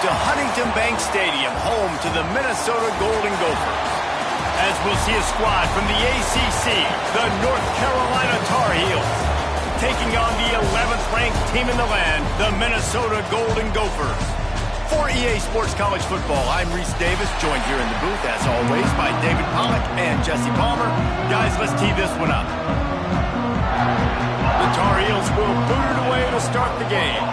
to Huntington Bank Stadium, home to the Minnesota Golden Gophers. As we'll see a squad from the ACC, the North Carolina Tar Heels, taking on the 11th ranked team in the land, the Minnesota Golden Gophers. For EA Sports College Football, I'm Reese Davis, joined here in the booth, as always, by David Pollack and Jesse Palmer. Guys, let's tee this one up. The Tar Heels will boot it away to start the game.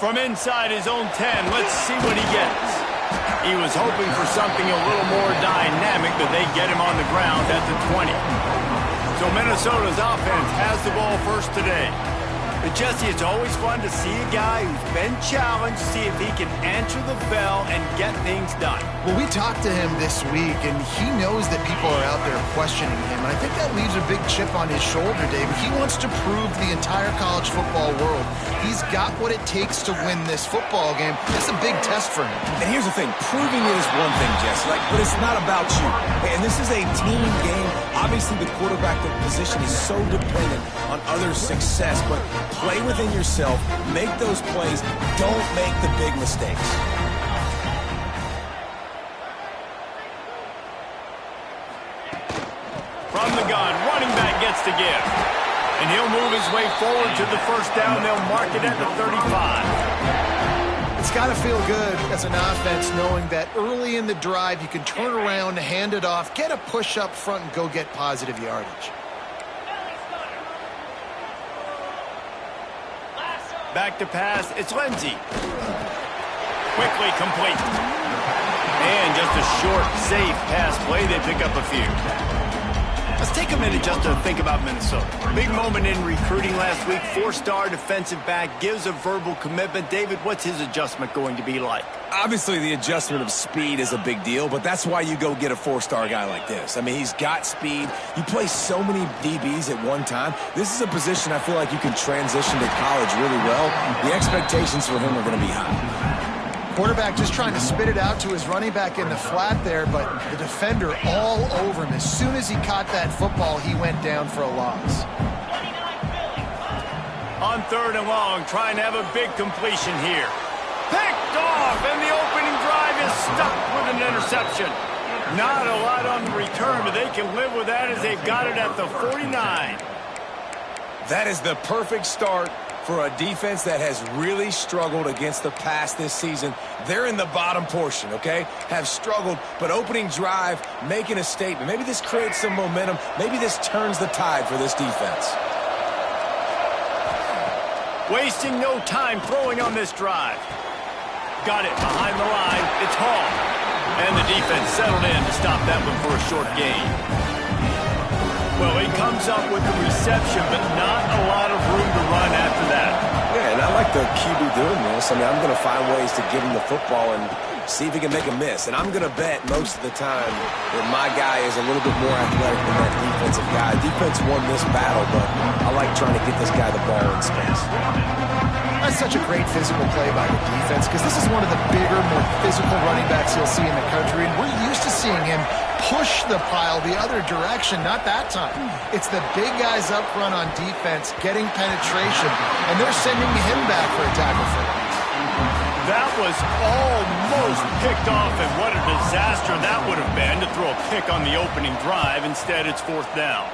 From inside his own 10, let's see what he gets. He was hoping for something a little more dynamic, but they get him on the ground at the 20. So Minnesota's offense has the ball first today. But Jesse, it's always fun to see a guy who's been challenged, see if he can answer the bell and get things done. Well, we talked to him this week, and he knows that people are out there questioning him. And I think that leaves a big chip on his shoulder, David. He wants to prove to the entire college football world he's got what it takes to win this football game. It's a big test for him. And here's the thing. Proving it is one thing, Jesse, but it's not about you. And this is a team game. Obviously, the quarterback position is so dependent on others' success, but play within yourself, make those plays, don't make the big mistakes. From the gun, running back gets to give. And he'll move his way forward to the first down. They'll mark it at the 35. It's got to feel good as an offense knowing that early in the drive you can turn around, hand it off, get a push up front, and go get positive yardage. Back to pass, it's Ncaa. Quickly complete. And just a short, safe pass play. They pick up a few. Let's take a minute just to think about Minnesota. Big moment in recruiting last week. 4-star defensive back gives a verbal commitment. David, what's his adjustment going to be like? Obviously, the adjustment of speed is a big deal, but that's why you go get a 4-star guy like this. I mean, he's got speed. You play so many DBs at one time. This is a position I feel like you can transition to college really well. The expectations for him are going to be high. Quarterback just trying to spit it out to his running back in the flat there, but the defender all over him. As soon as he caught that football, he went down for a loss. On 3rd and long, trying to have a big completion here. Picked off, and the opening drive is stuck with an interception. Not a lot on the return, but they can live with that as they've got it at the 49. That is the perfect start for a defense that has really struggled against the pass this season. They're in the bottom portion, okay? Have struggled, but opening drive, making a statement. Maybe this creates some momentum. Maybe this turns the tide for this defense. Wasting no time throwing on this drive. Got it behind the line. It's Hall. And the defense settled in to stop that one for a short gain. Well, he comes up with the reception, but not a lot of room to run after that. Yeah, and I like the QB doing this. I mean, I'm going to find ways to give him the football and see if he can make a miss. And I'm going to bet most of the time that my guy is a little bit more athletic than that defensive guy. Defense won this battle, but I like trying to get this guy the ball in space. That's such a great physical play by the defense because this is one of the bigger, more physical running backs you'll see in the country, and we're used to seeing him push the pile the other direction. Not that time. It's the big guys up front on defense getting penetration, and they're sending him back for a tackle for loss. That was almost picked off, and what a disaster that would have been to throw a pick on the opening drive. Instead, it's 4th down.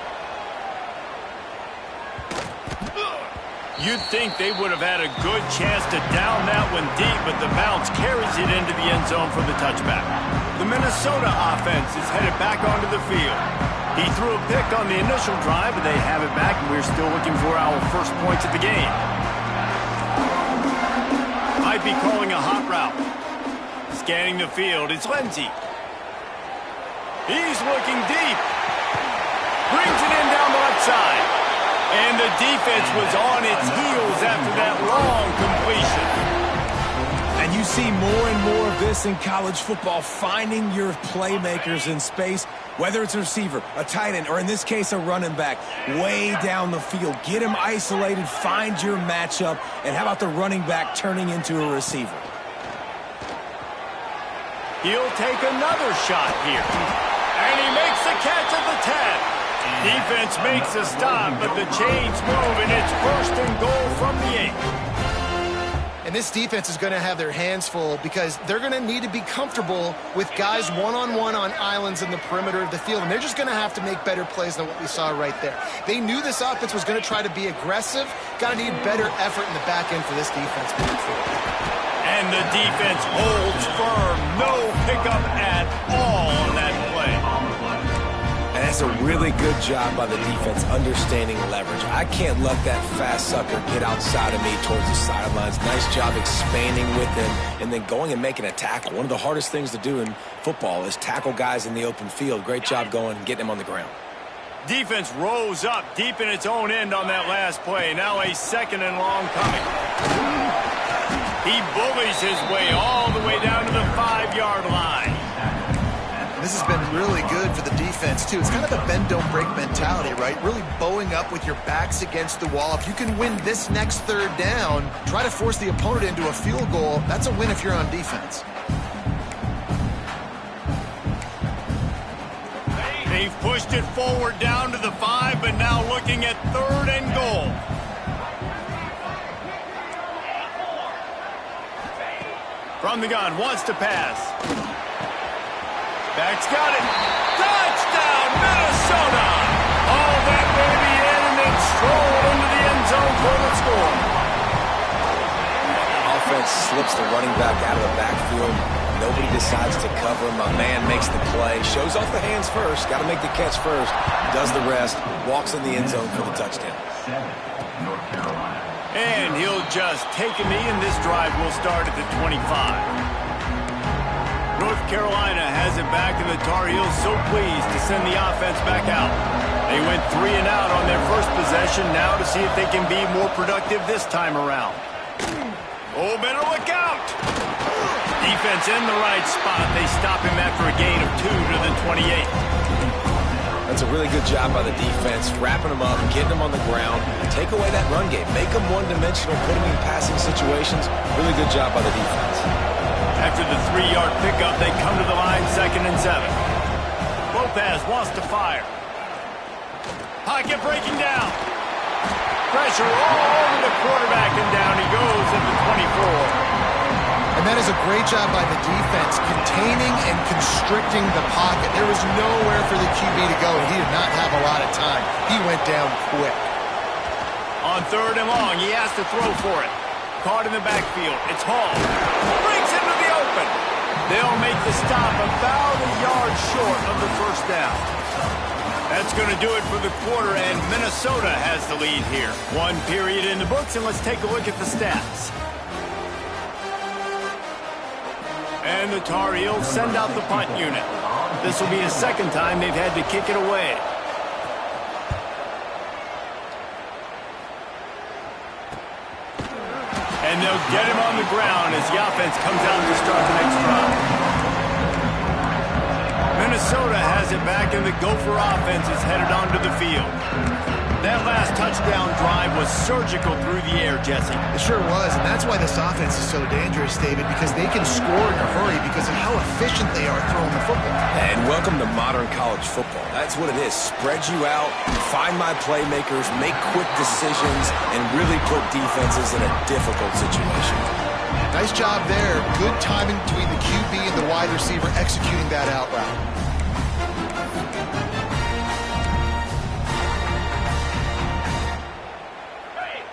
You'd think they would have had a good chance to down that one deep, but the bounce carries it into the end zone for the touchback. The Minnesota offense is headed back onto the field. He threw a pick on the initial drive, but they have it back, and we're still looking for our first points of the game. Might be calling a hot route. Scanning the field, it's Ncaa. He's looking deep. Brings it in down the left side. And the defense was on its heels after that long completion. And you see more and more of this in college football, finding your playmakers in space, whether it's a receiver, a tight end, or in this case, a running back, way down the field. Get him isolated, find your matchup, and how about the running back turning into a receiver? He'll take another shot here. And he makes the catch at the 10. Defense makes a stop, but the chains move, and it's 1st and goal from the 8. And this defense is going to have their hands full because they're going to need to be comfortable with guys one-on-one on islands in the perimeter of the field. And they're just going to have to make better plays than what we saw right there. They knew this offense was going to try to be aggressive. Got to need better effort in the back end for this defense moving forward. And the defense holds firm. No pickup at all on that play. And that's a really good job by the defense understanding leverage. I can't let that fast sucker get outside of me towards the sidelines. Nice job expanding with him and then going and making a tackle. One of the hardest things to do in football is tackle guys in the open field. Great job going and getting him on the ground. Defense rose up deep in its own end on that last play. Now a 2nd and long coming. He bullies his way all the way down to the 5-yard line. This has been really good for the defense, too. It's kind of a bend-don't-break mentality, right? Really bowing up with your backs against the wall. If you can win this next 3rd down, try to force the opponent into a field goal, that's a win if you're on defense. They've pushed it forward down to the 5, but now looking at 3rd and goal. From the gun, wants to pass. Back's got it. Touchdown, Minnesota! All that baby in and then stroll into the end zone for the score. Offense slips the running back out of the backfield. Nobody decides to cover him. My man makes the play. Shows off the hands first. Got to make the catch first. Does the rest. Walks in the end zone for the touchdown. And he'll just take a knee, and this drive will start at the 25. North Carolina has it back, and the Tar Heels so pleased to send the offense back out. They went 3 and out on their first possession, now to see if they can be more productive this time around. Oh, better look out! Defense in the right spot. They stop him after a gain of 2 to the 28. That's a really good job by the defense, wrapping them up, getting them on the ground, take away that run game, make them one-dimensional, put them in passing situations. Really good job by the defense. After the 3-yard pickup, they come to the line 2nd and 7. Lopez wants to fire. Pocket breaking down. Pressure all over the quarterback, and down he goes at the 24. And that is a great job by the defense, containing and constricting the pocket. There was nowhere for the QB to go, and he did not have a lot of time. He went down quick. On 3rd and long, he has to throw for it. Caught in the backfield. It's Hall. Brings him to the open. They'll make the stop about a yard short of the 1st down. That's going to do it for the quarter, and Minnesota has the lead here. 1 period in the books, and let's take a look at the stats. And the Tar Heels send out the punt unit. This will be the 2nd time they've had to kick it away. And they'll get him on the ground as the offense comes out to start the next drive. Minnesota has it back, and the Gopher offense is headed onto the field. That last touchdown drive was surgical through the air, Jesse. It sure was, and that's why this offense is so dangerous, David, because they can score in a hurry because of how efficient they are throwing the football. And welcome to modern college football. That's what it is. Spread you out, find my playmakers, make quick decisions, and really put defenses in a difficult situation. Nice job there. Good timing between the QB and the wide receiver executing that out route.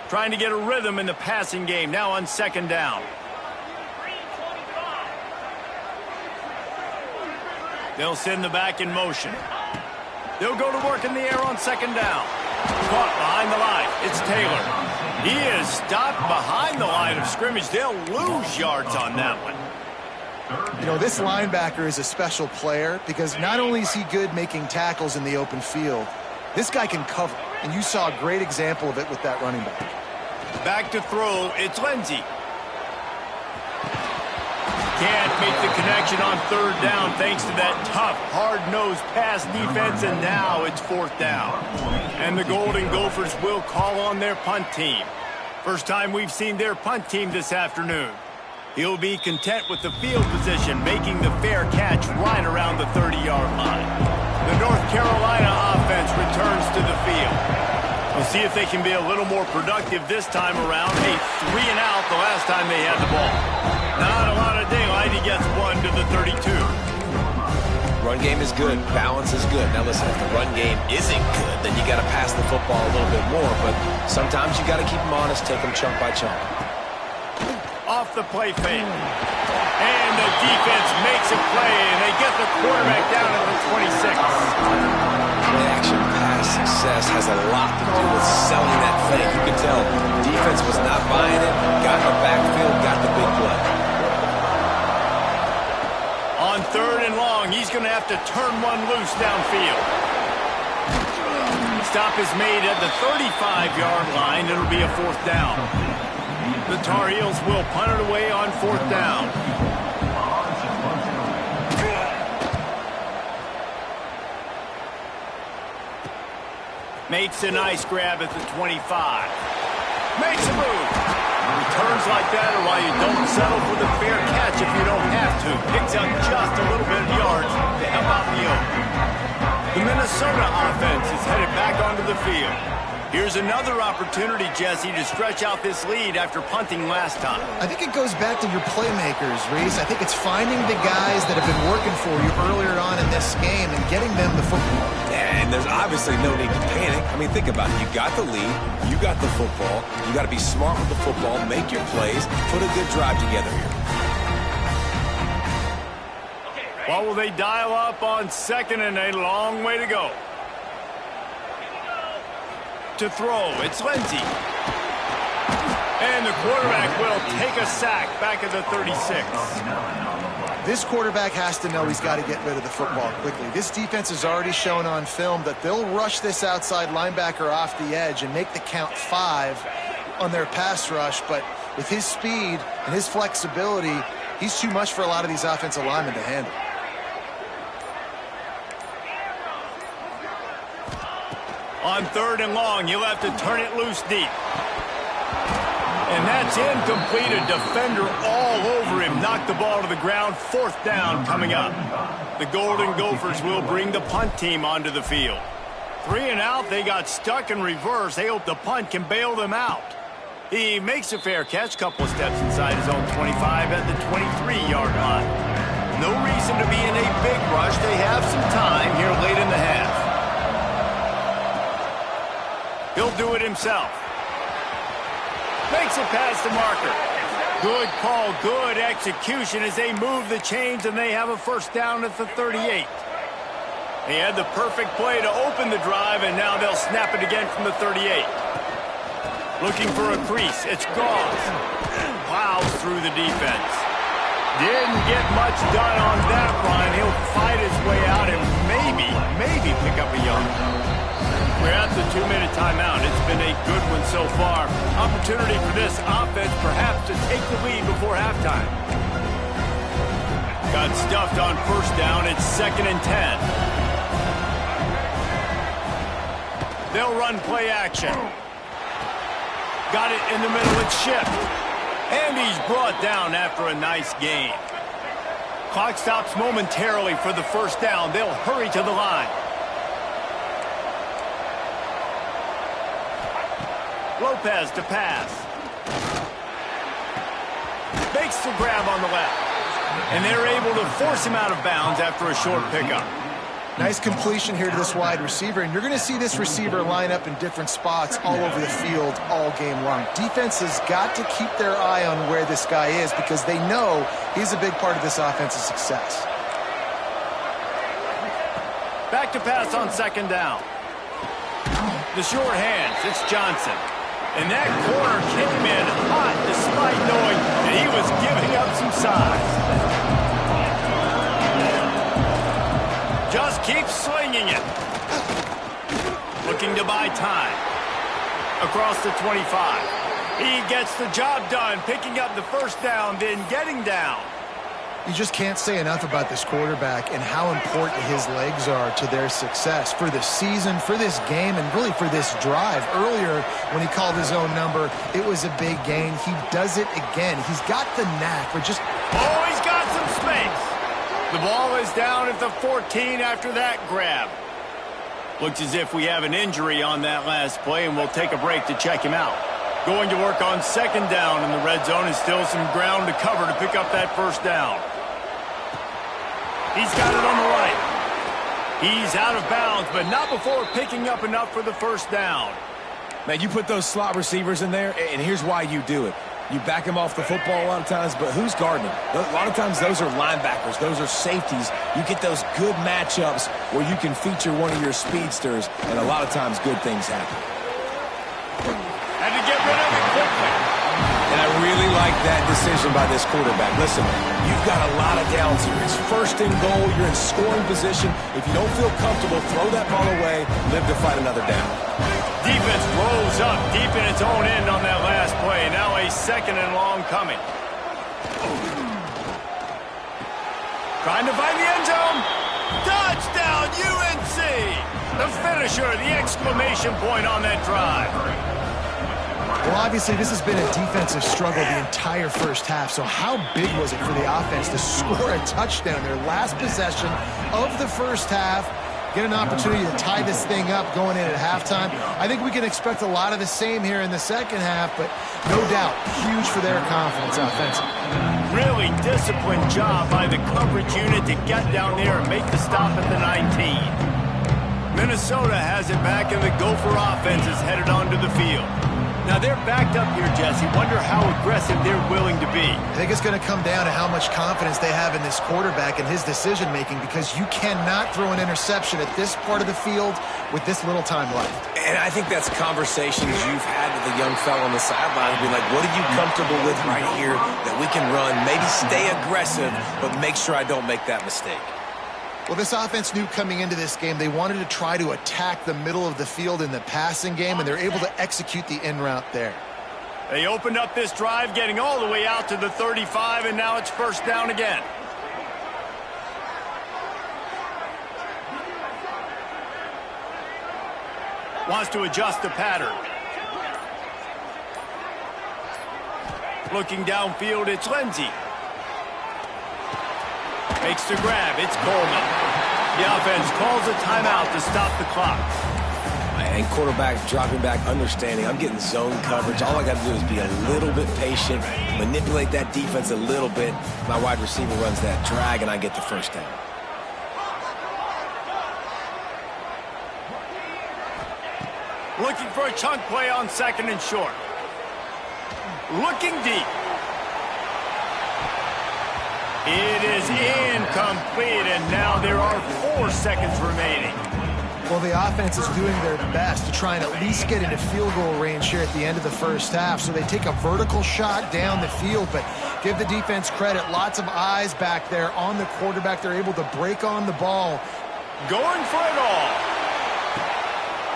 Trying to get a rhythm in the passing game, now on 2nd down. They'll send the back in motion. They'll go to work in the air on 2nd down. Caught behind the line. It's Taylor. He is stopped behind the line of scrimmage. They'll lose yards on that one. You know, this linebacker is a special player because not only is he good making tackles in the open field, this guy can cover. And you saw a great example of it with that running back. Back to throw, it's Lindsey. Can't make the connection on 3rd down thanks to that tough, hard-nosed pass defense, and now it's 4th down. And the Golden Gophers will call on their punt team. First time we've seen their punt team this afternoon. He'll be content with the field position, making the fair catch right around the 30-yard line. The North Carolina offense offense returns to the field. We'll see if they can be a little more productive this time around. A 3 and out the last time they had the ball. Not a lot of daylight. He gets one to the 32. Run game is good. Balance is good. Now listen, if the run game isn't good, then you got to pass the football a little bit more. But sometimes you got to keep them honest, take them chunk by chunk. Off the play fake. And the defense makes a play, and they get the quarterback down at the 26. Play-action pass success has a lot to do with selling that fake. You can tell defense was not buying it, got in the backfield, got the big play. On 3rd and long, he's going to have to turn one loose downfield. Stop is made at the 35-yard line. It'll be a 4th down. The Tar Heels will punt it away on 4th down. Makes a nice grab at the 25. Makes a move. Returns like that are why you don't settle for the fair catch if you don't have to. Picks up just a little bit of yards to help out the Oak. The Minnesota offense is headed back onto the field. Here's another opportunity, Jesse, to stretch out this lead after punting last time. I think it goes back to your playmakers, Reese. I think it's finding the guys that have been working for you earlier on in this game and getting them the football. And there's obviously no need to panic. I mean, think about it. You got the lead. You got the football. You got to be smart with the football, make your plays, put a good drive together here. What will they dial up on 2nd and a long way to go? To throw, it's Lindsey. And the quarterback will take a sack back at the 36. This quarterback has to know he's got to get rid of the football quickly. This defense has already shown on film that they'll rush this outside linebacker off the edge and make the count 5 on their pass rush. But with his speed and his flexibility, he's too much for a lot of these offensive linemen to handle. On 3rd and long, you'll have to turn it loose deep. And that's incomplete. A defender all over him. Knocked the ball to the ground. 4th down coming up. The Golden Gophers will bring the punt team onto the field. 3 and out. They got stuck in reverse. They hope the punt can bail them out. He makes a fair catch. Couple of steps inside his own 25 at the 23-yard line. No reason to be in a big rush. They have some time here late in the half. He'll do it himself. Makes it past the marker. Good call, good execution as they move the chains and they have a 1st down at the 38. They had the perfect play to open the drive and now they'll snap it again from the 38. Looking for a crease. It's Gauze. Plows through the defense. Didn't get much done on that run. He'll fight his way out and maybe pick up a yard. We're at the 2-minute timeout. It's been a good one so far. Opportunity for this offense perhaps to take the lead before halftime. Got stuffed on 1st down. It's 2nd and 10. They'll run play action. Got it in the middle. It's Shipp. And he's brought down after a nice gain. Clock stops momentarily for the 1st down. They'll hurry to the line. Lopez to pass. Makes the grab on the left. And they're able to force him out of bounds after a short pickup. Nice completion here to this wide receiver, and you're going to see this receiver line up in different spots all over the field all game long. Defense has got to keep their eye on where this guy is because they know he's a big part of this offense's success. Back to pass on 2nd down. The short hands, it's Johnson. And that corner came in hot despite knowing that he was giving up some size. Just keeps slinging it. Looking to buy time. Across the 25. He gets the job done, picking up the 1st down, then getting down. You just can't say enough about this quarterback and how important his legs are to their success for this season, for this game, and really for this drive. Earlier, when he called his own number, it was a big gain. He does it again. He's got the knack for just... Oh, he's got some space. The ball is down at the 14 after that grab. Looks as if we have an injury on that last play, and we'll take a break to check him out. Going to work on second down in the red zone, and still some ground to cover to pick up that first down. He's got it on the right. He's out of bounds, but not before picking up enough for the first down. Man, you put those slot receivers in there, and here's why you do it. You back them off the football a lot of times, but who's guarding them? A lot of times those are linebackers. Those are safeties. You get those good matchups where you can feature one of your speedsters, and a lot of times good things happen. Had to get rid of it quickly. And I really like that decision by this quarterback. Listen, you've got a lot of downs here. It's first and goal. You're in scoring position. If you don't feel comfortable, throw that ball away. Live to fight another down. Defense rolls up deep in its own end on that last play. Now a second and long coming. Trying to find the end zone. Touchdown, UNC! The finisher, the exclamation point on that drive. Well, obviously, this has been a defensive struggle the entire first half, so how big was it for the offense to score a touchdown, their last possession of the first half, get an opportunity to tie this thing up going in at halftime? I think we can expect a lot of the same here in the second half, but no doubt, huge for their confidence offensively. Really disciplined job by the coverage unit to get down there and make the stop at the 19. Minnesota has it back, and the Gopher offense is headed onto the field. Now, they're backed up here, Jesse. Wonder how aggressive they're willing to be. I think it's going to come down to how much confidence they have in this quarterback and his decision-making, because you cannot throw an interception at this part of the field with this little time left. And I think that's conversations you've had with the young fella on the sideline. Be like, what are you comfortable with right here that we can run? Maybe stay aggressive, but make sure I don't make that mistake. Well, this offense knew coming into this game they wanted to try to attack the middle of the field in the passing game, and they're able to execute the in route there. They opened up this drive, getting all the way out to the 35, and now it's first down again. Wants to adjust the pattern. Looking downfield, it's Lindsey. Makes the grab. It's Coleman. The offense calls a timeout to stop the clock. And quarterback dropping back, understanding I'm getting zone coverage. All I got to do is be a little bit patient, manipulate that defense a little bit. My wide receiver runs that drag, and I get the first down. Looking for a chunk play on second and short. Looking deep. It is incomplete, and now there are 4 seconds remaining. Well, the offense is doing their best to try and at least get into field goal range here at the end of the first half. So they take a vertical shot down the field, but give the defense credit. Lots of eyes back there on the quarterback. They're able to break on the ball. Going for it all.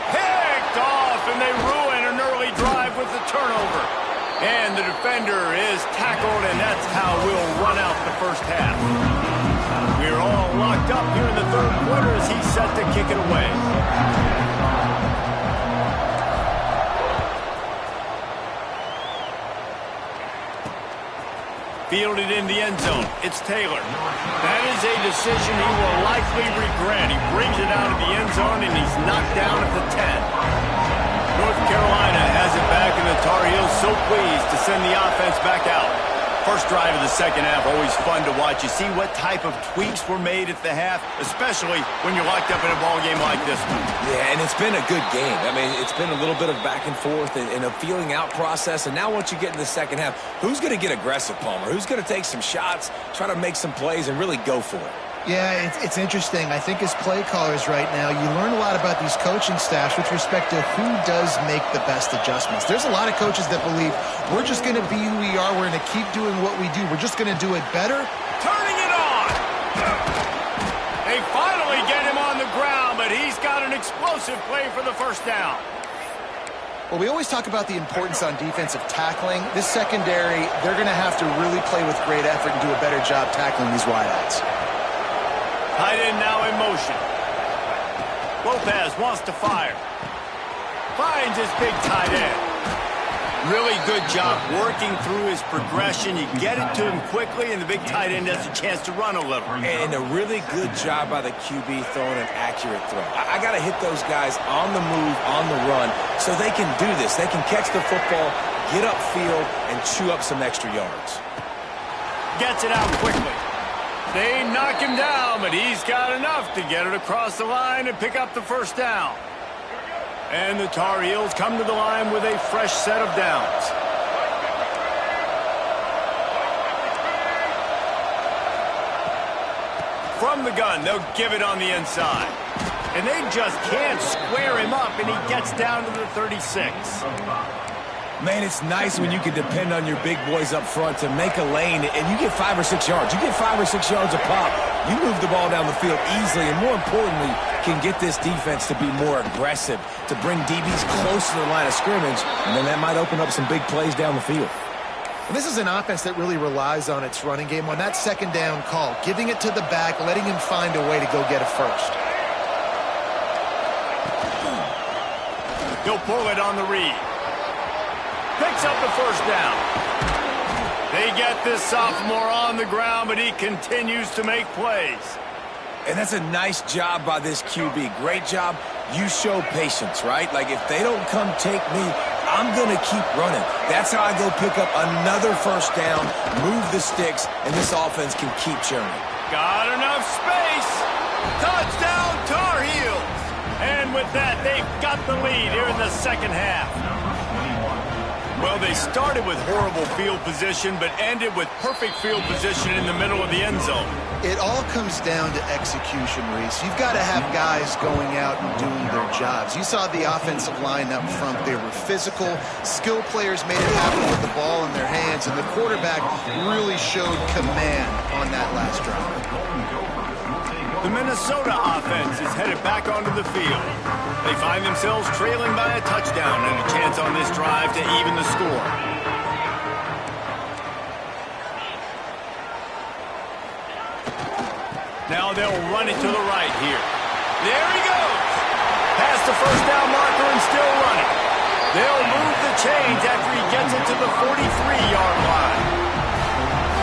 Picked off, and they ruin an early drive with the turnover. And the defender is tackled, and that's how we'll run out the first half. We're all locked up here in the third quarter as he's set to kick it away. Fielded in the end zone. It's Taylor. That is a decision he will likely regret. He brings it out of the end zone, and he's knocked down at the 10. North Carolina has it back, and the Tar Heels so pleased to send the offense back out. First drive of the second half, always fun to watch. You see what type of tweaks were made at the half, especially when you're locked up in a ball game like this one. Yeah, and it's been a good game. I mean, it's been a little bit of back and forth and a feeling out process. And now once you get in the second half, who's going to get aggressive, Palmer? Who's going to take some shots, try to make some plays, and really go for it? Yeah, it's interesting. I think as play callers right now, you learn a lot about these coaching staffs with respect to who does make the best adjustments. There's a lot of coaches that believe we're just going to be who we are. We're going to keep doing what we do. We're just going to do it better. Turning it on! They finally get him on the ground, but he's got an explosive play for the first down. Well, we always talk about the importance on defensive tackling. This secondary, they're going to have to really play with great effort and do a better job tackling these wideouts. Tight end now in motion. Lopez wants to fire. Finds his big tight end. Really good job working through his progression. You get it to him quickly, and the big tight end has a chance to run a little. And a really good job by the QB throwing an accurate throw. I got to hit those guys on the move, on the run, so they can do this. They can catch the football, get upfield, and chew up some extra yards. Gets it out quickly. They knock him down, but he's got enough to get it across the line and pick up the first down. And the Tar Heels come to the line with a fresh set of downs. From the gun, they'll give it on the inside. And they just can't square him up, and he gets down to the 36. Man, it's nice when you can depend on your big boys up front to make a lane, and you get 5 or 6 yards. You get 5 or 6 yards a pop. You move the ball down the field easily, and more importantly, can get this defense to be more aggressive, to bring DBs close to the line of scrimmage, and then that might open up some big plays down the field. And this is an offense that really relies on its running game, on that second down call, giving it to the back, letting him find a way to go get a first. He'll pull it on the read. Picks up the first down. They get this sophomore on the ground, but he continues to make plays. And that's a nice job by this QB. Great job. You show patience, right? Like, if they don't come take me, I'm going to keep running. That's how I go pick up another first down, move the sticks, and this offense can keep churning. Got enough space. Touchdown, Tar Heels. And with that, they've got the lead here in the second half. Well, they started with horrible field position, but ended with perfect field position in the middle of the end zone. It all comes down to execution, Reese. You've got to have guys going out and doing their jobs. You saw the offensive line up front. They were physical. Skill players made it happen with the ball in their hands, and the quarterback really showed command on that last drive. The Minnesota offense is headed back onto the field. They find themselves trailing by a touchdown and a chance on this drive to even the score. Now they'll run it to the right here. There he goes. Past the first down marker and still running. They'll move the chains after he gets it to the 43-yard line.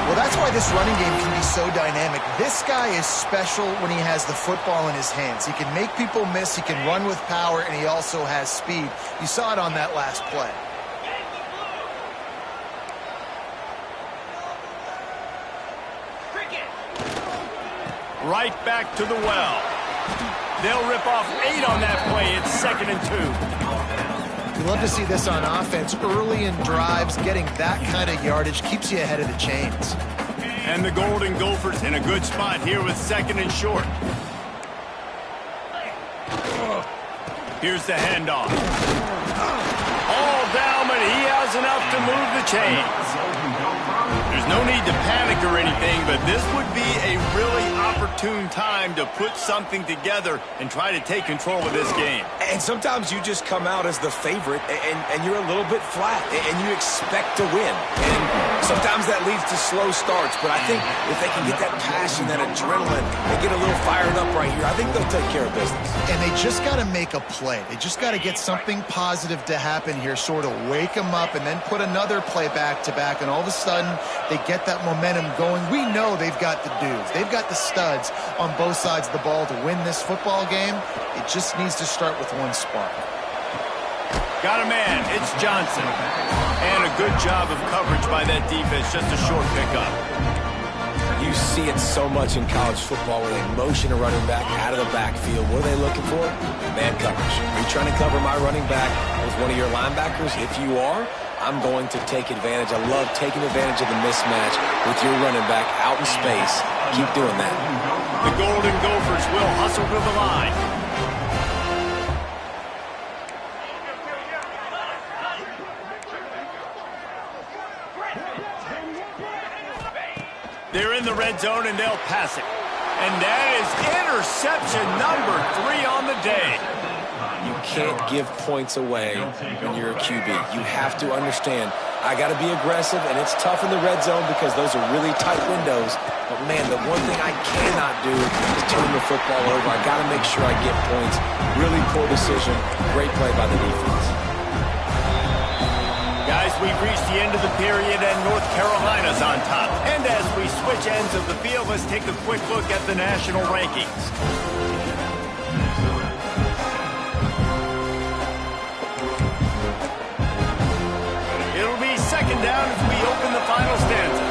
Well, that's why this running game can be so dynamic. This guy is special when he has the football in his hands. He can make people miss, he can run with power, and he also has speed. You saw it on that last play. Right back to the well. They'll rip off 8 on that play. It's 2nd and 2. You love to see this on offense. Early in drives, getting that kind of yardage keeps you ahead of the chains. And the Golden Gophers in a good spot here with 2nd and short. Here's the handoff. All down, but he has enough to move the chains. There's no need to panic or anything, but this would be a really opportune time to put something together and try to take control of this game. And sometimes you just come out as the favorite, and you're a little bit flat, and you expect to win. And sometimes that leads to slow starts, but I think if they can get that passion, that adrenaline, they get a little fired up right here, I think they'll take care of business. And they just got to make a play. They just got to get something positive to happen here, sort of wake them up, and then put another play back-to-back, and all of a sudden they get that momentum going. We know they've got the dudes. They've got the studs on both sides of the ball to win this football game. It just needs to start with one spark. Got a man. It's Johnson. And a good job of coverage by that defense. Just a short pickup. You see it so much in college football where they motion a running back out of the backfield. What are they looking for? Man coverage. Are you trying to cover my running back as one of your linebackers? If you are, I'm going to take advantage. I love taking advantage of the mismatch with your running back out in space. Keep doing that. The Golden Gophers will hustle to the line. They're in the red zone, and they'll pass it. And that is interception number 3 on the day. You can't give points away when you're a QB. You have to understand, I got to be aggressive, and it's tough in the red zone because those are really tight windows. But, man, the one thing I cannot do is turn the football over. I got to make sure I get points. Really poor decision. Great play by the defense. Guys, we've reached the end of the period and North Carolina's on top. And as we switch ends of the field, let's take a quick look at the national rankings. It'll be second down as we open the final stanza.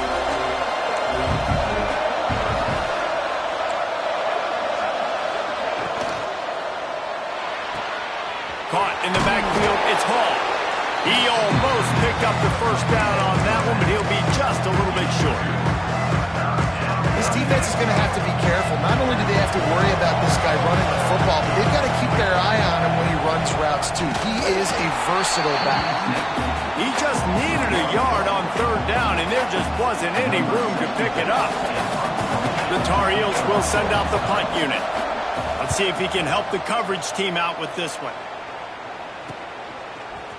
Caught in the backfield, it's Hall. He almost picked up the first down on that one, but he'll be just a little bit short. This defense is going to have to be careful. Not only do they have to worry about this guy running the football, but they've got to keep their eye on him when he runs routes too. He is a versatile back. He just needed a yard on third down, and there just wasn't any room to pick it up. The Tar Heels will send out the punt unit. Let's see if he can help the coverage team out with this one.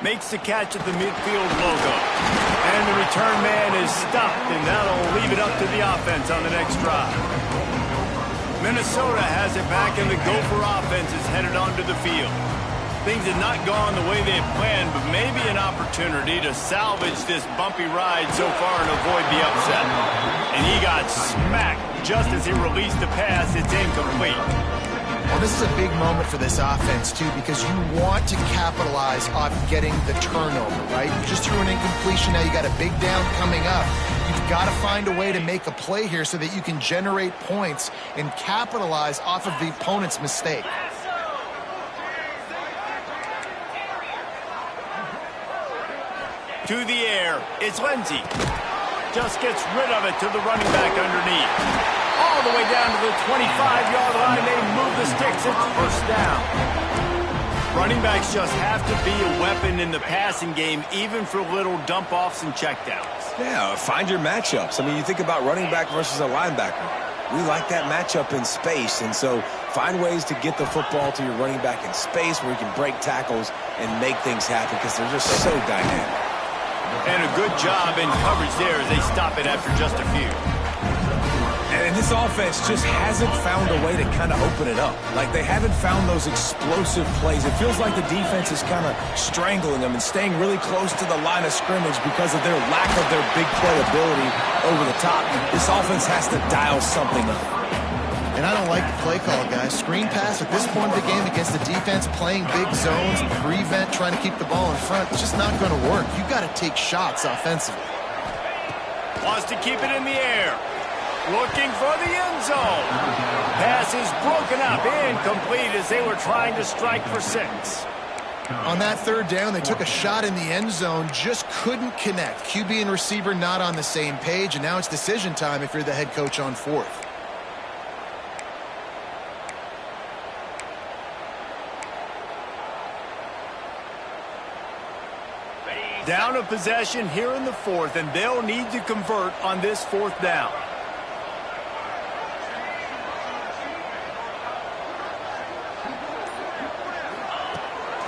Makes the catch at the midfield logo. And the return man is stopped, and that'll leave it up to the offense on the next drive. Minnesota has it back, and the Gopher offense is headed onto the field. Things have not gone the way they had planned, but maybe an opportunity to salvage this bumpy ride so far and avoid the upset. And he got smacked just as he released the pass. It's incomplete. Well, this is a big moment for this offense, too, because you want to capitalize off getting the turnover, right? You just threw an incompletion. Now you got a big down coming up. You've got to find a way to make a play here so that you can generate points and capitalize off of the opponent's mistake. To the air, it's Lindsey. Just gets rid of it to the running back underneath. All the way down to the 25-yard line. They move the sticks. It's first down. Running backs just have to be a weapon in the passing game, even for little dump-offs and checkdowns. Yeah, find your matchups. I mean, you think about running back versus a linebacker. We like that matchup in space, and so find ways to get the football to your running back in space where you can break tackles and make things happen because they're just so dynamic. And a good job in coverage there as they stop it after just a few. And this offense just hasn't found a way to kind of open it up. Like, they haven't found those explosive plays. It feels like the defense is kind of strangling them and staying really close to the line of scrimmage because of their lack of their big play ability over the top. This offense has to dial something up. And I don't like the play call, guys. Screen pass at this point of the game against the defense, playing big zones, prevent, trying to keep the ball in front. It's just not going to work. You've got to take shots offensively. Wants to keep it in the air. Looking for the end zone. Pass is broken up, incomplete as they were trying to strike for 6. On that third down, they took a shot in the end zone, just couldn't connect. QB and receiver not on the same page, and now it's decision time if you're the head coach on fourth. Down a possession here in the fourth, and they'll need to convert on this fourth down.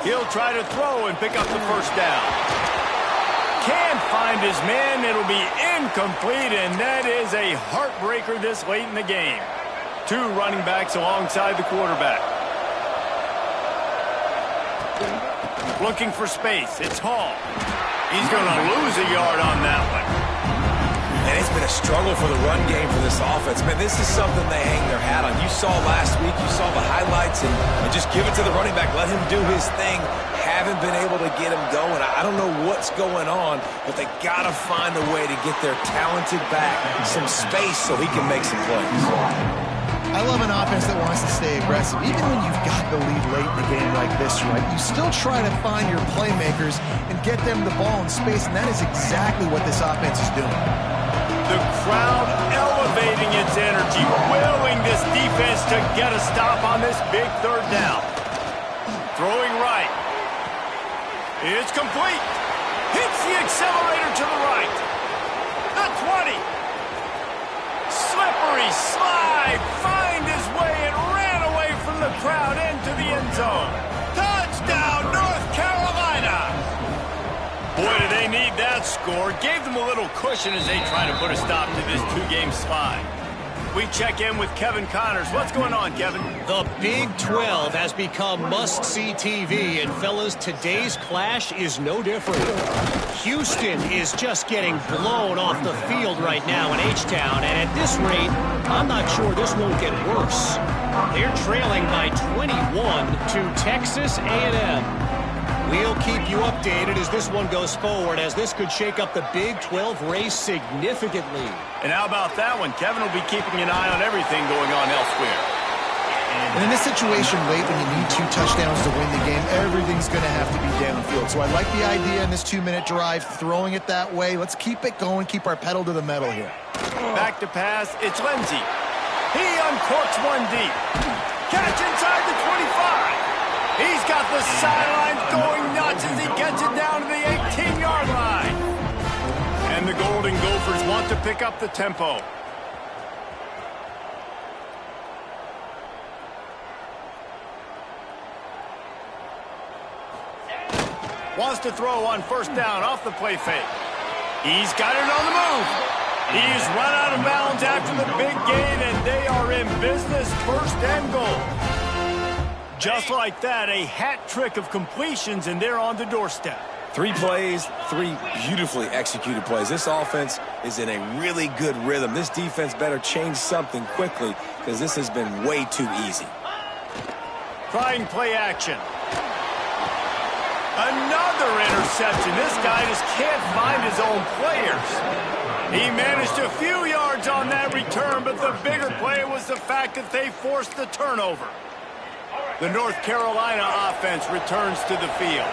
He'll try to throw and pick up the first down. Can't find his man. It'll be incomplete, and that is a heartbreaker this late in the game. 2 running backs alongside the quarterback. Looking for space. It's Hall. He's going to lose a yard on that one. And it's been a struggle for the run game for this offense. Man, this is something they hang their hat on. You saw last week, you saw the highlights, and just give it to the running back. Let him do his thing. Haven't been able to get him going. I don't know what's going on, but they got to find a way to get their talented back some space so he can make some plays. I love an offense that wants to stay aggressive. Even when you've got the lead late in the game like this, right, you still try to find your playmakers and get them the ball in space, and that is exactly what this offense is doing. The crowd elevating its energy, willing this defense to get a stop on this big third down. Throwing right. It's complete. Hits the accelerator to the right. The 20. Slippery slide. Find his way and ran away from the crowd into the end zone. Touchdown, North Carolina. Boy, do they need that score. Gave them a little cushion as they try to put a stop to this 2-game slide. We check in with Kevin Connors. What's going on, Kevin? The Big 12 has become must-see TV, and fellas, today's clash is no different. Houston is just getting blown off the field right now in H-Town, and at this rate, I'm not sure this won't get worse. They're trailing by 21 to Texas A&M. We'll keep you updated as this one goes forward, as this could shake up the Big 12 race significantly. And how about that one? Kevin will be keeping an eye on everything going on elsewhere. And in this situation late when you need 2 touchdowns to win the game, everything's going to have to be downfield. So I like the idea in this 2-minute drive, throwing it that way. Let's keep it going, keep our pedal to the metal here. Back to pass, it's Ncaa. He uncorks one deep. Catch inside the 25. He's got the sidelines going nuts as he gets it down to the 18-yard line. And the Golden Gophers want to pick up the tempo. Wants to throw on first down off the play fake. He's got it on the move. He's run out of bounds after the big gain, and they are in business, first and goal. Just like that, a hat trick of completions, and they're on the doorstep. 3 plays, 3 beautifully executed plays. This offense is in a really good rhythm. This defense better change something quickly because this has been way too easy. Trying play action. Another interception. This guy just can't find his own players. He managed a few yards on that return, but the bigger play was the fact that they forced the turnover. The North Carolina offense returns to the field.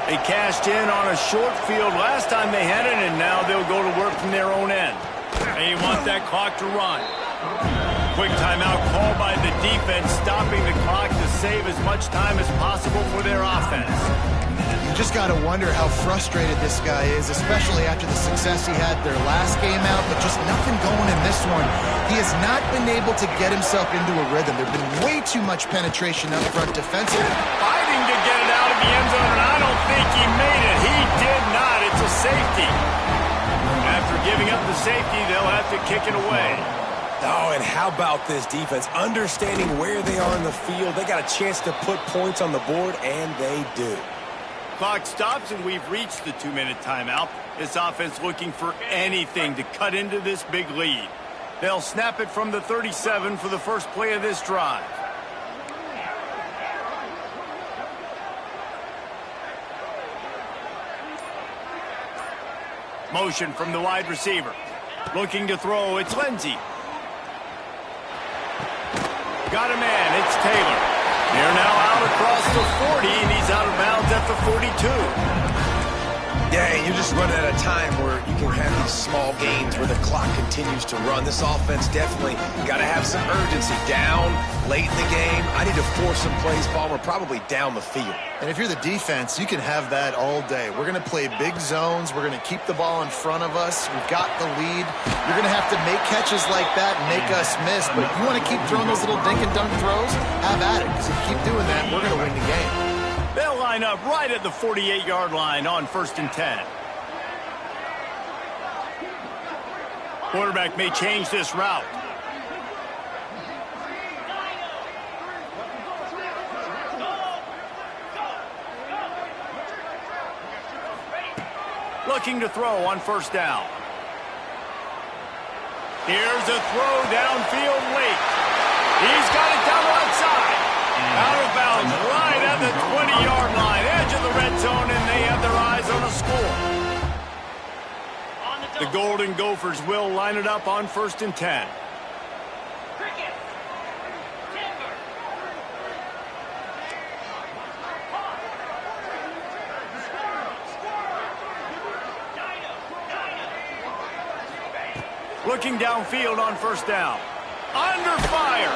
They cashed in on a short field last time they had it, and now they'll go to work from their own end. They want that clock to run. Quick timeout called by the defense, stopping the clock to save as much time as possible for their offense. You just got to wonder how frustrated this guy is, especially after the success he had their last game out, but just nothing going in this one. He has not been able to get himself into a rhythm. There's been way too much penetration up front defensively. Fighting to get it out of the end zone, and I don't think he made it. He did not. It's a safety. After giving up the safety, they'll have to kick it away. Oh, and how about this defense? Understanding where they are in the field. They got a chance to put points on the board, and they do. Clock stops, and we've reached the 2-minute timeout. This offense looking for anything to cut into this big lead. They'll snap it from the 37 for the first play of this drive. Motion from the wide receiver. Looking to throw, it's Ncaa. Got a man, it's Taylor. They're now out across the 40, and he's out of bounds at the 42. Yeah, you're just running out of time where you can have these small gains where the clock continues to run. This offense definitely got to have some urgency. Down late in the game, I need to force some plays, Paul. We're probably down the field. And if you're the defense, you can have that all day. We're going to play big zones. We're going to keep the ball in front of us. We've got the lead. You're going to have to make catches like that and make us miss. But if you want to keep throwing those little dink and dunk throws, have at it. Because if you keep doing that, we're going to win the game. They'll line up right at the 48-yard line on 1st and 10. Quarterback may change this route. Looking to throw on first down. Here's a throw downfield late. He's got it down the left side. Out of bounds right at the 20-yard line. Edge of the red zone, and they have their eyes on a score. The Golden Gophers will line it up on 1st and 10. Looking downfield on first down. Under fire.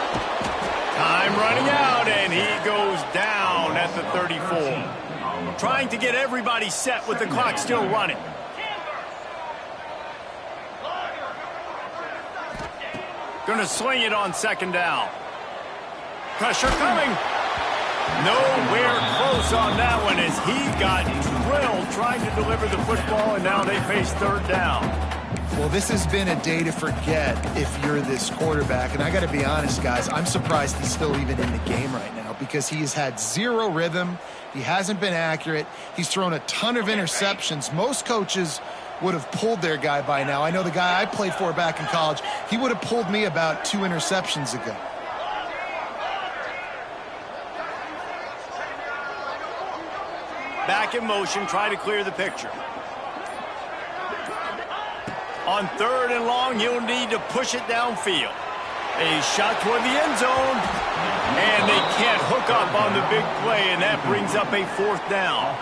Time running out, and he goes down at the 34. Trying to get everybody set with the clock still running. Going to sling it on 2nd down. Pressure coming. Nowhere close on that one as he got drilled trying to deliver the football, and now they face 3rd down. Well, this has been a day to forget if you're this quarterback. And I got to be honest, guys, I'm surprised he's still even in the game right now because he has had zero rhythm. He hasn't been accurate. He's thrown a ton of interceptions. Most coaches would have pulled their guy by now. I know the guy I played for back in college, he would have pulled me about 2 interceptions ago. Back in motion, try to clear the picture. On 3rd and long, he'll need to push it downfield. A shot toward the end zone. And they can't hook up on the big play, and that brings up a 4th down.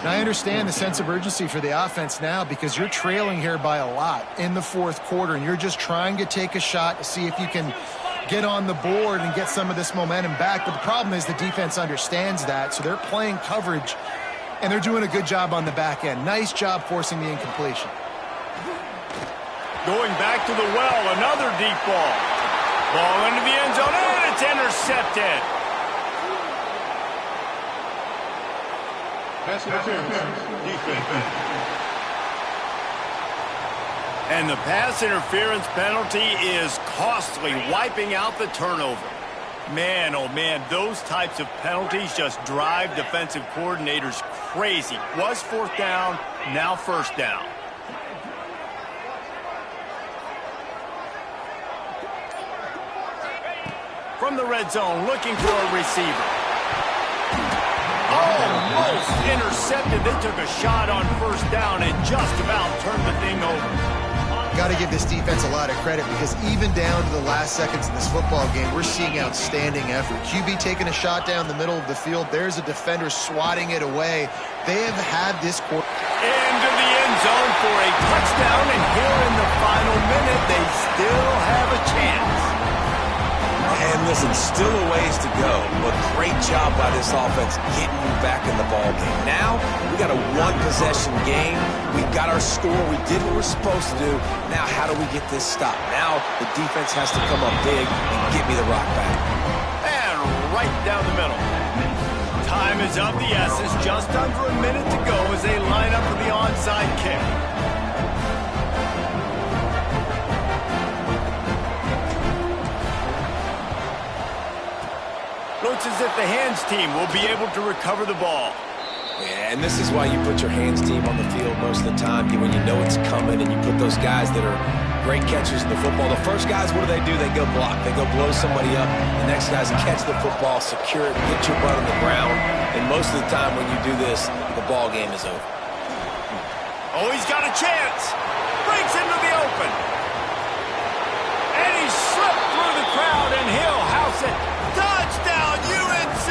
Now, I understand the sense of urgency for the offense now because you're trailing here by a lot in the 4th quarter, and you're just trying to take a shot to see if you can get on the board and get some of this momentum back. But the problem is the defense understands that, so they're playing coverage, and they're doing a good job on the back end. Nice job forcing the incompletion. Going back to the well, another deep ball. Ball into the end zone, and it's intercepted. And the pass interference penalty is costly, wiping out the turnover. Man, oh man, those types of penalties just drive defensive coordinators crazy. Was 4th down, now 1st down. From the red zone, looking for a receiver. Almost intercepted. They took a shot on 1st down and just about turned the thing over. Got to give this defense a lot of credit because even down to the last seconds in this football game, we're seeing outstanding effort. QB taking a shot down the middle of the field. There's a defender swatting it away. They have had this quarter. Into the end zone for a touchdown, and here in the final minute, they still have a chance. And listen, still a ways to go, but great job by this offense getting you back in the ball game. Now, we got a 1-possession game. We got our score. We did what we're supposed to do. Now, how do we get this stopped? Now, the defense has to come up big and get me the rock back. And right down the middle. Time is of the essence. Just under a minute to go as they line up for the onside kick. Looks as if the hands team will be able to recover the ball. Yeah, and this is why you put your hands team on the field most of the time, when you know it's coming, and you put those guys that are great catchers in the football. The first guys, what do? They go block. They go blow somebody up. The next guys catch the football, secure it, get your butt on the ground. And most of the time when you do this, the ball game is over. Oh, he's got a chance. Breaks into the open. And he slipped through the crowd, and he'll house it. Touchdown, UNC!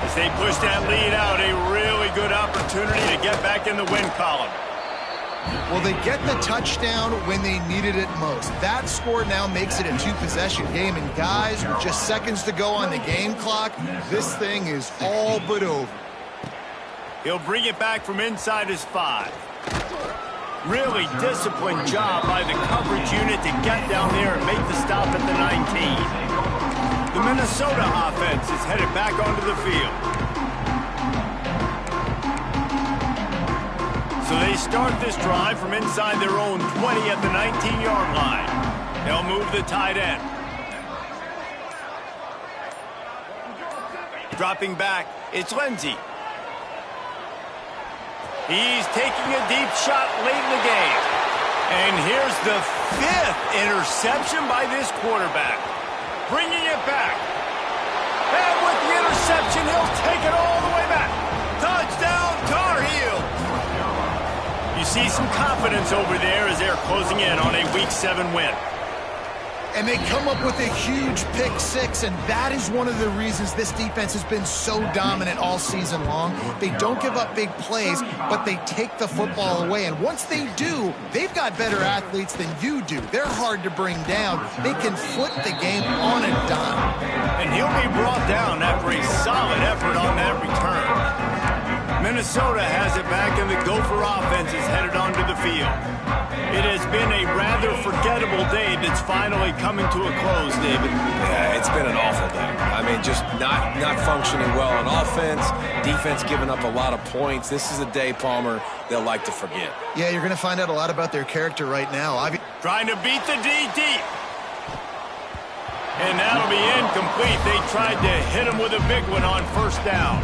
As they push that lead out, a really good opportunity to get back in the win column. Well, they get the touchdown when they needed it most. That score now makes it a 2-possession game. And guys, with just seconds to go on the game clock, this thing is all but over. He'll bring it back from inside his 5. Really disciplined job by the coverage unit to get down there and make the stop at the 19. The Minnesota offense is headed back onto the field. So they start this drive from inside their own 20 at the 19-yard line. They'll move the tight end. Dropping back, it's Lindsey. He's taking a deep shot late in the game. And here's the 5th interception by this quarterback. Bringing it back. And with the interception, he'll take it all the way back. Touchdown, Tar Heels. You see some confidence over there as they're closing in on a Week 7 win. And they come up with a huge pick 6, and that is one of the reasons this defense has been so dominant all season long. They don't give up big plays, but they take the football away. And once they do, they've got better athletes than you do. They're hard to bring down. They can flip the game on a dime. And he'll be brought down after a solid effort on that return. Minnesota has it back, and the Gopher offense is headed onto the field. It has been a rather forgettable day that's finally coming to a close, David. Yeah, it's been an awful day. I mean, just not functioning well on offense, defense giving up a lot of points. This is a day, Palmer, they'll like to forget. Yeah, you're going to find out a lot about their character right now. Trying to beat the D deep. And that'll be incomplete. They tried to hit him with a big one on first down.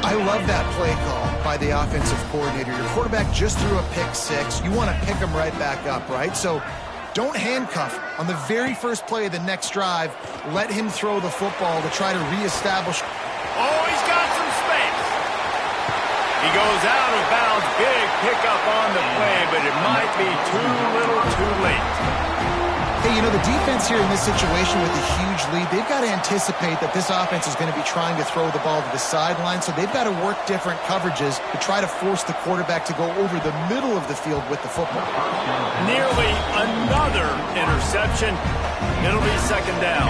I love that play call by the offensive coordinator. Your quarterback just threw a pick six. You want to pick him right back up, right? So don't handcuff on the very first play of the next drive. Let him throw the football to try to reestablish. Oh, he's got some space. He goes out of bounds. Big pickup on the play, but it might be too little too late. Hey, you know, the defense here in this situation with a huge lead, they've got to anticipate that this offense is going to be trying to throw the ball to the sideline, so they've got to work different coverages to try to force the quarterback to go over the middle of the field with the football. Nearly another interception. It'll be second down.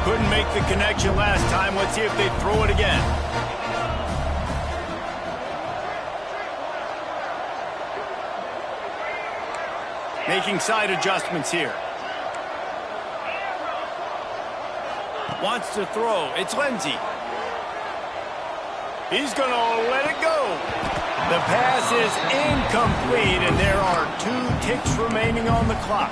Couldn't make the connection last time. Let's see if they throw it again. Making side adjustments here. Wants to throw. It's Lindsey. He's going to let it go. The pass is incomplete, and there are 2 ticks remaining on the clock.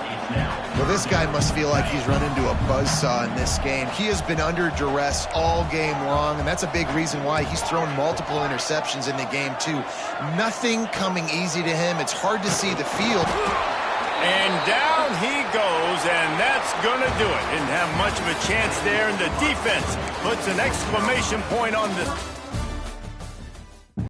Well, this guy must feel like he's run into a buzzsaw in this game. He has been under duress all game long, and that's a big reason why he's thrown multiple interceptions in the game, too. Nothing coming easy to him. It's hard to see the field. And down he goes, and that's going to do it. Didn't have much of a chance there, and the defense puts an exclamation point on this.